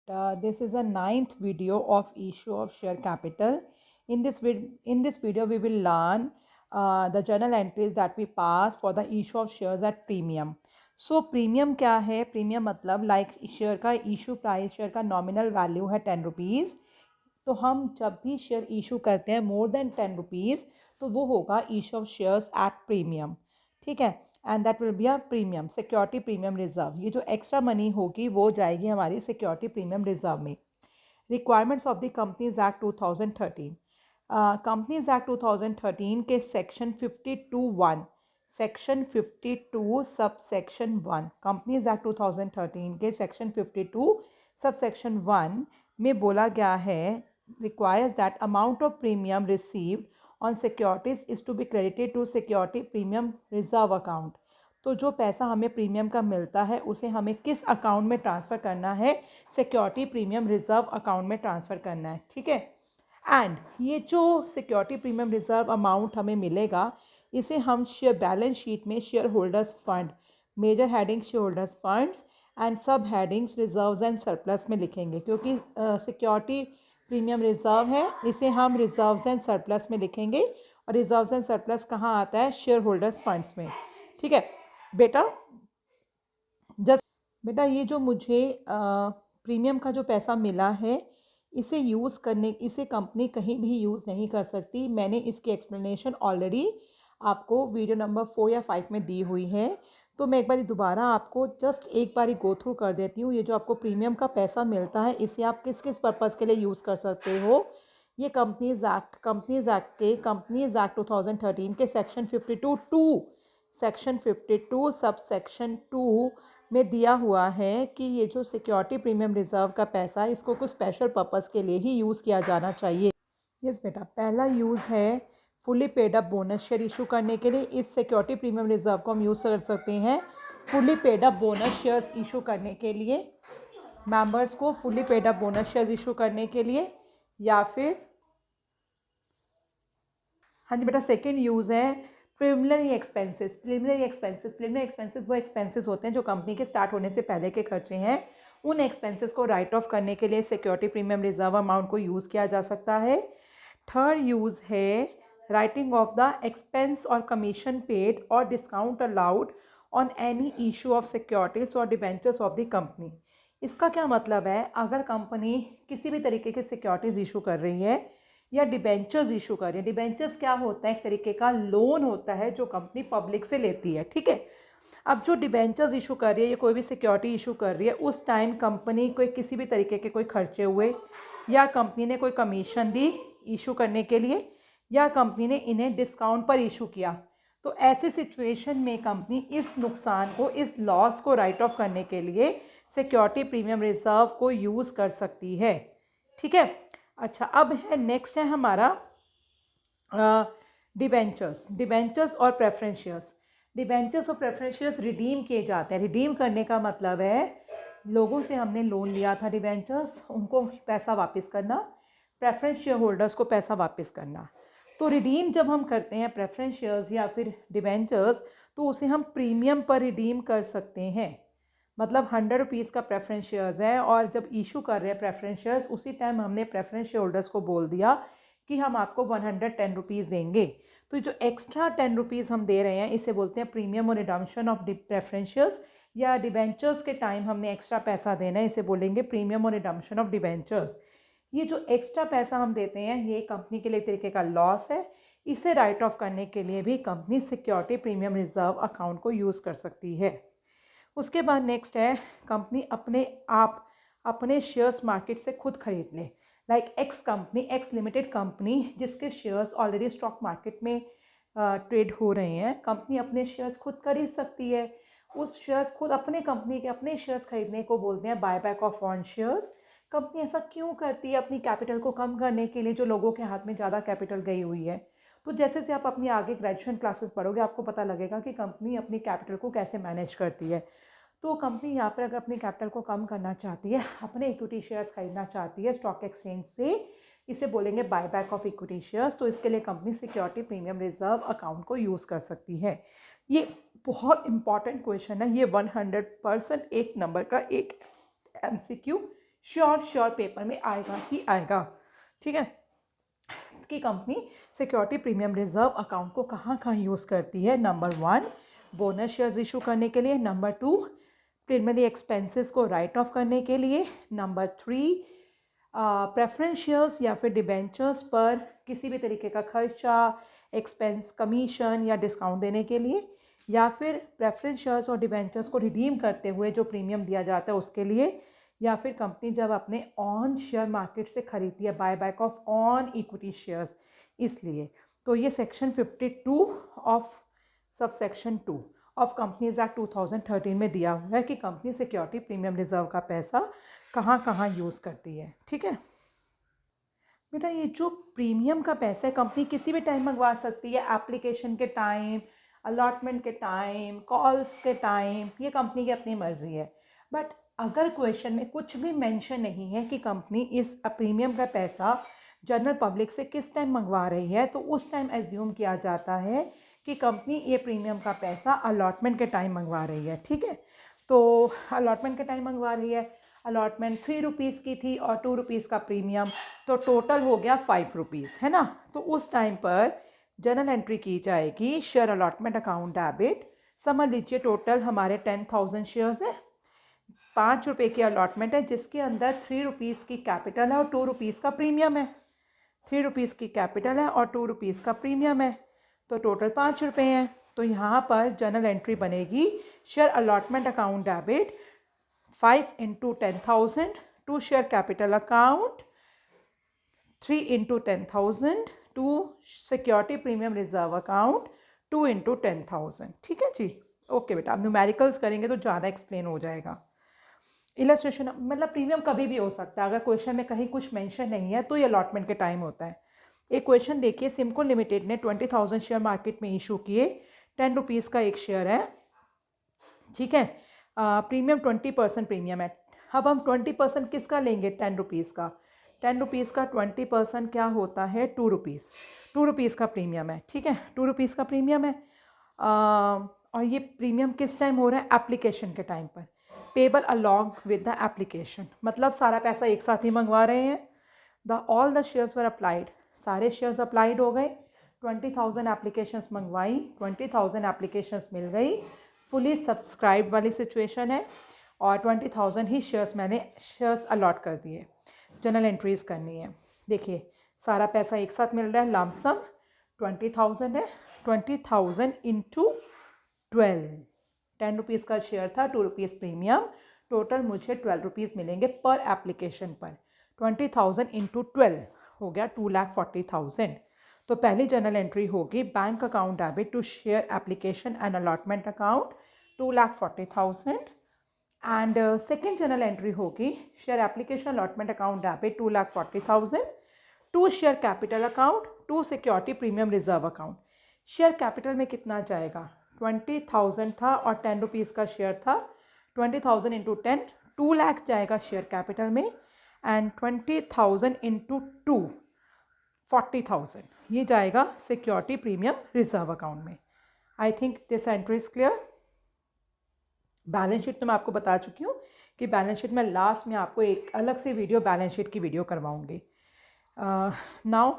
this is a ninth video of issue of share capital. In this video, we will learn the journal entries that we pass for the issue of shares at premium. So premium क्या है? Premium मतलब like share का issue price, share का nominal value है 10 rupees, तो हम जब भी शेयर इशू करते हैं मोर देन 10 रुपीज़ तो वो होगा issue of shares at premium, ठीक है। And that will be a premium security premium reserve. ये जो एक्स्ट्रा मनी होगी वो जाएगी हमारी सिक्योरिटी प्रीमियम रिजर्व में। Requirements of the companies act 2013। Companies act 2013 के section 52(1) section 52 sub section 1, companies act 2013 के सेक्शन 52 सब सेक्शन 1 में बोला गया है, requires that amount of premium received on securities is to be credited to security premium reserve account। तो जो पैसा हमें प्रीमियम का मिलता है उसे हमें किस अकाउंट में ट्रांसफ़र करना है? सिक्योरिटी प्रीमियम रिजर्व अकाउंट में ट्रांसफ़र करना है, ठीक है। एंड ये जो सिक्योरिटी प्रीमियम रिजर्व अमाउंट हमें मिलेगा इसे हम शेयर बैलेंस शीट में share holders fund, major heading share holders funds and sub headings reserves and surplus में लिखेंगे, क्योंकि सिक्योरिटी प्रीमियम रिजर्व है इसे हम रिजर्व्स एंड सरप्लस में लिखेंगे। और रिजर्व्स एंड सरप्लस कहाँ आता है? शेयर होल्डर्स फंड्स में, ठीक है बेटा। बेटा ये जो मुझे प्रीमियम का जो पैसा मिला है इसे यूज़ करने, इसे कंपनी कहीं भी यूज़ नहीं कर सकती। मैंने इसकी एक्सप्लेनेशन ऑलरेडी आपको वीडियो नंबर 4 या 5 में दी हुई है, तो मैं एक बार दोबारा आपको जस्ट एक बार गो थ्रू कर देती हूँ। ये जो आपको प्रीमियम का पैसा मिलता है इसे आप किस किस पर्पज़ के लिए यूज़ कर सकते हो? ये कंपनीज एक्ट 2013 के सेक्शन 52 सब सेक्शन 2 में दिया हुआ है कि ये जो सिक्योरिटी प्रीमियम रिजर्व का पैसा है इसको कुछ स्पेशल पर्पज़ के लिए ही यूज़ किया जाना चाहिए। यस बेटा, पहला यूज़ है fully paid up bonus share issue करने के लिए। इस सिक्योरिटी प्रीमियम रिजर्व को हम यूज़ कर सकते हैं fully paid up bonus shares issue करने के लिए, मेंबर्स को fully paid up bonus shares issue करने के लिए, या फिर हाँ जी बेटा सेकेंड यूज़ है प्रिलिमिनरी एक्सपेंसेस वो एक्सपेंसेस होते हैं जो कंपनी के स्टार्ट होने से पहले के खर्चे हैं। उन एक्सपेंसेस को राइट ऑफ करने के लिए सिक्योरिटी प्रीमियम रिजर्व अमाउंट को यूज़ किया जा सकता है। थर्ड यूज़ है राइटिंग ऑफ द एक्सपेंस और कमीशन पेड और discount allowed on any issue of securities और डिबेंचर्स ऑफ द कंपनी। इसका क्या मतलब है? अगर कंपनी किसी भी तरीके की सिक्योरिटीज़ इशू कर रही है या डिबेंचर्स इशू कर रही है, डिबेंचर्स क्या होता है? एक तरीके का लोन होता है जो कंपनी पब्लिक से लेती है, ठीक है। अब जो डिबेंचर्स इशू कर रही है या कोई भी सिक्योरिटी इशू कर रही है उस टाइम कंपनी को किसी भी तरीके के कोई खर्चे हुए या कंपनी ने कोई कमीशन दी इशू करने के लिए या कंपनी ने इन्हें डिस्काउंट पर इशू किया, तो ऐसी सिचुएशन में कंपनी इस नुकसान को, इस लॉस को राइट ऑफ करने के लिए सिक्योरिटी प्रीमियम रिजर्व को यूज़ कर सकती है, ठीक है। अच्छा, अब है नेक्स्ट है हमारा डिबेंचर्स और प्रेफरेंस शेयर्स। डिबेंचर्स और प्रेफरेंस शेयर्स रिडीम किए जाते हैं। रिडीम करने का मतलब है लोगों से हमने लोन लिया था डिबेंचर्स, उनको पैसा वापस करना, प्रेफरेंस शेयर होल्डर्स को पैसा वापस करना। तो रिडीम जब हम करते हैं प्रेफरेंस शेयर्स या फिर डिबेंचर्स तो उसे हम प्रीमियम पर रिडीम कर सकते हैं। मतलब 100 रुपीज़ का प्रेफरेंस शेयर्स है और जब इशू कर रहे हैं प्रेफरेंस शेयर्स उसी टाइम हमने प्रेफरेंस शेयर होल्डर्स को बोल दिया कि हम आपको 110 रुपीज़ देंगे, तो जो एक्स्ट्रा 10 रुपीज़ हम दे रहे हैं इसे बोलते हैं प्रीमियम और रिडम्पशन ऑफ प्रेफरेंस शेयर्स। या डिबेंचर्स के टाइम हमने एक्स्ट्रा पैसा देना है, इसे बोलेंगे प्रीमियम और रिडम्पशन ऑफ डिबेंचर्स। ये जो एक्स्ट्रा पैसा हम देते हैं ये कंपनी के लिए एक तरीके का लॉस है, इसे राइट ऑफ करने के लिए भी company security premium reserve account को यूज़ कर सकती है। उसके बाद नेक्स्ट है कंपनी अपने शेयर्स मार्केट से खुद खरीद ले। लाइक एक्स लिमिटेड कंपनी जिसके शेयर्स ऑलरेडी स्टॉक मार्केट में ट्रेड हो रहे हैं, कंपनी अपने शेयर्स खुद खरीद सकती है। उस शेयर्स खुद अपने कंपनी के अपने शेयर्स खरीदने को बोलते हैं buyback of on shares. Company ऐसा क्यों करती है? अपनी कैपिटल को कम करने के लिए, जो लोगों के हाथ में ज़्यादा कैपिटल गई हुई है। तो जैसे से आप अपनी आगे ग्रेजुएशन क्लासेस पढ़ोगे आपको पता लगेगा कि कंपनी अपनी कैपिटल को कैसे मैनेज करती है। तो कंपनी यहाँ पर अगर अपनी कैपिटल को कम करना चाहती है, अपने इक्विटी शेयर्स खरीदना चाहती है स्टॉक एक्सचेंज से, इसे बोलेंगे बायबैक ऑफ इक्विटी शेयर्स। तो इसके लिए company security premium reserve account को यूज़ कर सकती है। ये बहुत इंपॉर्टेंट क्वेश्चन है, ये 100% एक नंबर का एक MCQ श्योर पेपर में आएगा ही आएगा। ठीक है, कि company security premium reserve account को कहाँ कहाँ यूज़ करती है। नंबर 1 बोनस शेयर्स इशू करने के लिए, नंबर 2 प्रीलिमिनरी एक्सपेंसेस को राइट ऑफ करने के लिए, नंबर 3 प्रेफरेंस शेयर्स या फिर डिबेंचर्स पर किसी भी तरीके का खर्चा, एक्सपेंस, कमीशन या डिस्काउंट देने के लिए, या फिर प्रेफरेंस शेयर्स और डिबेंचर्स को रिडीम करते हुए जो प्रीमियम दिया जाता है उसके लिए, या फिर कंपनी जब अपने ऑन शेयर मार्केट से खरीदती है, buy back of on equity shares, इसलिए। तो ये section 52 of sub section 2 of companies act 2013 में दिया हुआ है कि कंपनी सिक्योरिटी प्रीमियम रिजर्व का पैसा कहाँ कहाँ यूज़ करती है। ठीक है बेटा, ये जो प्रीमियम का पैसा है कंपनी किसी भी टाइम मंगवा सकती है, एप्लीकेशन के टाइम, अलॉटमेंट के टाइम, कॉल्स के टाइम, ये कंपनी की अपनी मर्जी है। बट अगर क्वेश्चन में कुछ भी मेंशन नहीं है कि कंपनी इस प्रीमियम का पैसा जनरल पब्लिक से किस टाइम मंगवा रही है, तो उस टाइम एज्यूम किया जाता है कि कंपनी ये प्रीमियम का पैसा अलॉटमेंट के टाइम मंगवा रही है। ठीक है, तो अलॉटमेंट के टाइम मंगवा रही है, अलॉटमेंट 3 रुपीज़ की थी और 2 रुपीज़ का प्रीमियम, तो टोटल हो गया 5 रुपीज़, है ना। तो उस टाइम पर जनरल एंट्री की जाएगी शेयर अलॉटमेंट अकाउंट डेबिट। समझ लीजिए टोटल हमारे 10,000 शेयर्स है, 5 रुपये की अलॉटमेंट है जिसके अंदर 3 रुपीज़ की कैपिटल है और 2 रुपीज़ का प्रीमियम है। 3 रुपीज़ की कैपिटल है और 2 रुपीज़ का प्रीमियम है, तो टोटल 5 रुपये हैं। तो यहाँ पर जनरल एंट्री बनेगी share allotment account debit 5 into 10,000 to share capital account, 3 into 10,000 to security premium reserve account, 2 into 10,000। ठीक है जी, ओके बेटा, आप न्यूमेरिकल्स करेंगे तो ज़्यादा एक्सप्लेन हो जाएगा। इलस्ट्रेशन मतलब प्रीमियम कभी भी हो सकता है, अगर क्वेश्चन में कहीं कुछ मेंशन नहीं है तो ये अलॉटमेंट के टाइम होता है। एक क्वेश्चन देखिए, सिमको लिमिटेड ने 20,000 शेयर मार्केट में इशू किए, 10 रुपीज़ का एक शेयर है। ठीक है, प्रीमियम 20% प्रीमियम है। अब हम 20% किसका लेंगे, 10 रुपीज़ का। 10 रुपीज़ का 20% क्या होता है, 2 रुपीज़। 2 रुपीज़ का प्रीमियम है। ठीक है, 2 रुपीज़ का प्रीमियम है। और ये प्रीमियम किस टाइम हो रहा है, एप्लीकेशन के टाइम पर, payable along with the application, मतलब सारा पैसा एक साथ ही मंगवा रहे हैं। All the shares were applied, सारे शेयर्स अप्लाइड हो गए। 20,000 एप्लीकेशंस मंगवाई, 20,000 एप्लीकेशंस मिल गई, फुली सब्सक्राइब वाली सिचुएशन है, और 20,000 ही शेयर्स अलॉट कर दिए। जनरल एंट्रीज करनी है। देखिए सारा पैसा एक साथ मिल रहा है, लमसम 20,000 है, 20,000 इंटू 12, 10 रुपीज़ का शेयर था, 2 रुपीज़ प्रीमियम, टोटल मुझे 12 रुपीज़ मिलेंगे पर एप्लीकेशन पर। 20,000 इंटू 12 हो गया 2,40,000। तो पहली जनरल एंट्री होगी bank account debit to share application and allotment account 2,40,000, and second general entry होगी share application allotment account debit 2,40,000 to share capital account to security premium reserve account. Share capital में कितना जाएगा, 20,000 था और 10 rupees का share था, 20,000 into 10 2 lakh जाएगा share capital में, एंड 20,000 इंटू 2 40,000 ये जाएगा सिक्योरिटी प्रीमियम रिजर्व अकाउंट में। I think this entry is clear. Balance sheet तो मैं आपको बता चुकी हूँ कि बैलेंस शीट में लास्ट में आपको एक अलग से वीडियो बैलेंस शीट की वीडियो करवाऊँगी। नाउ